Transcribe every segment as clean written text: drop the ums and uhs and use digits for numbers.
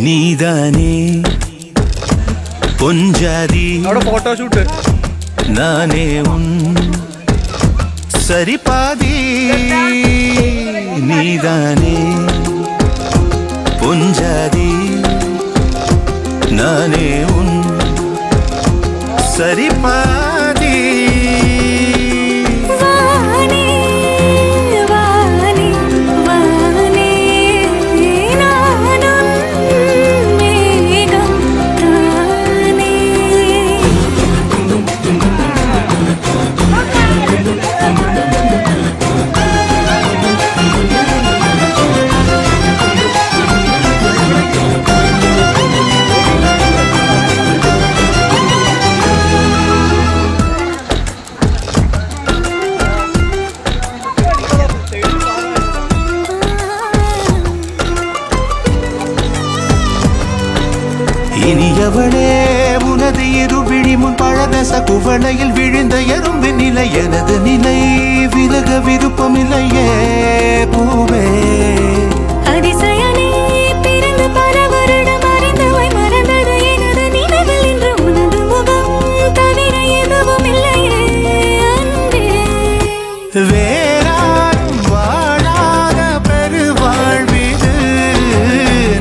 நீதானே பொஞ்சாதி போட்டோஷூட் நானே உன் சரிபாதி நீதானே பொஞ்சாதி நானே உன் சரிபாதி இனியவளே உனது இருவிழி முன் பழதச குவளையில் விழுந்த எறும்பின் நிலை எனது நிலை விலக விருப்பமில்லையே பூவே அதிசயனே பிறந்து பல வருடம் அறிந்தவை மறந்தது எனது நினைவில் இன்று உனது முகம் தவிர எதுவும் இல்லையே அன்பே வேறாரும் வாழாத பெருவாழ்விது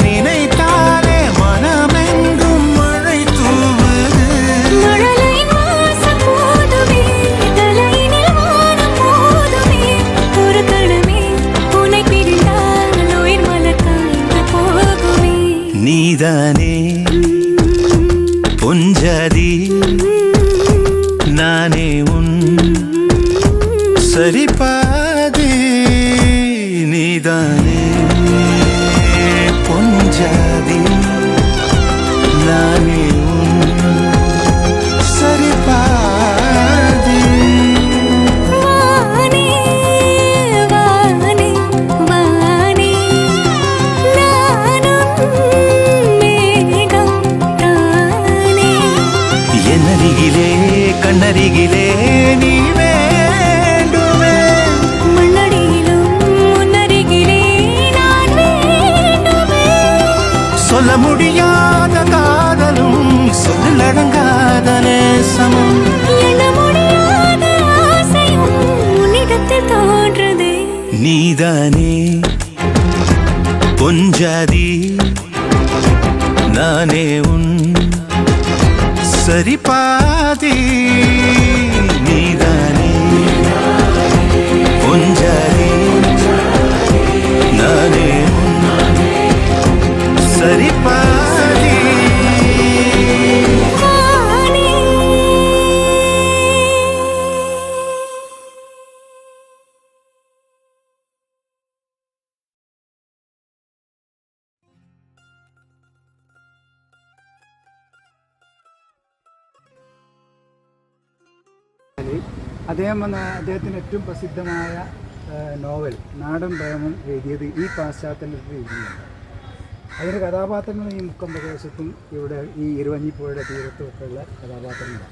நினைத்தாலே மனமெங்கும் மழை தூவுது மழலையின் வாசம் போதுமே தலையினில் வானம் போதுமே ஒரு கணமே உன்னை பிரிந்தால் உயிர் மலர் காய்ந்து போகுமே நீதானே பொஞ்சாதி நானே உன் சரிபாதி நீதானே பொஞ்சாதி நானே உன் சரிபாதி வானே வானே வானே நானும் மேகம் தானே என்னருகிலே கண்ணருகிலே நீ வேண்டுமே மண்ணடியிலும் முன்னருகிலே நான் வேண்டுமே சொல்ல முடியாத காதலும் சொல்லடங்காத நேசமும் எண்ண முடியாத ஆசையும் உன்னிடத்தில் தோன்றுதே நீதானே பொஞ்சாதி நானே உன் சரிபாதி நீதானே பொஞ்சாதி நானே உன் சரிபாதி வானே അദ്ദേഹത്തിന് ഏറ്റവും പ്രസിദ്ധമായ നോവൽ നാടൻ പ്രേമം എഴുതിയത് ഈ പശ്ചാത്തലത്തിൽ എഴുതിയുണ്ട്. അതിൻ്റെ കഥാപാത്രങ്ങൾ ഈ മുക്കം പ്രദേശത്തും ഇവിടെ ഈ ഇരുവഞ്ഞിപ്പുഴയുടെ തീരത്തും ഒക്കെയുള്ള കഥാപാത്രങ്ങളാണ്.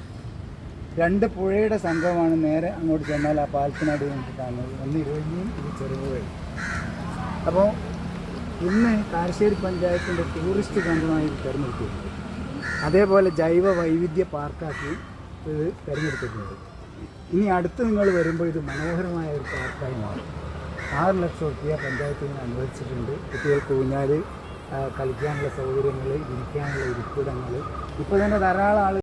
രണ്ട് പുഴയുടെ സംഘമാണ് നേരെ അങ്ങോട്ട് ചെന്നാൽ ആ പാലത്തിനടിയിൽ നമുക്ക് കാണുന്നത്. ഒന്ന് ഇരുവഞ്ഞിയും ഇത് ചെറുപുഴയും. അപ്പോൾ ഇന്ന് കാരശ്ശേരി പഞ്ചായത്തിൻ്റെ ടൂറിസ്റ്റ് കേന്ദ്രമായി തിരഞ്ഞെടുത്തിട്ടുണ്ട്. അതേപോലെ ജൈവ വൈവിധ്യ പാർക്കാക്കി ഇത് തിരഞ്ഞെടുത്തിട്ടുണ്ട്. ഇനി അടുത്ത് നിങ്ങൾ വരുമ്പോൾ ഇത് മനോഹരമായ ഒരു പാർക്കായി മാറും. 6 ലക്ഷം രൂപ പഞ്ചായത്തിന് അനുവദിച്ചിട്ടുണ്ട്. കുട്ടികൾക്ക് ഊഞ്ഞാൽ, കളിക്കാനുള്ള സൗകര്യങ്ങൾ, ഇരിക്കാനുള്ള ഇരിപ്പിടങ്ങൾ, ഇപ്പോൾ തന്നെ ധാരാളം ആളുകൾ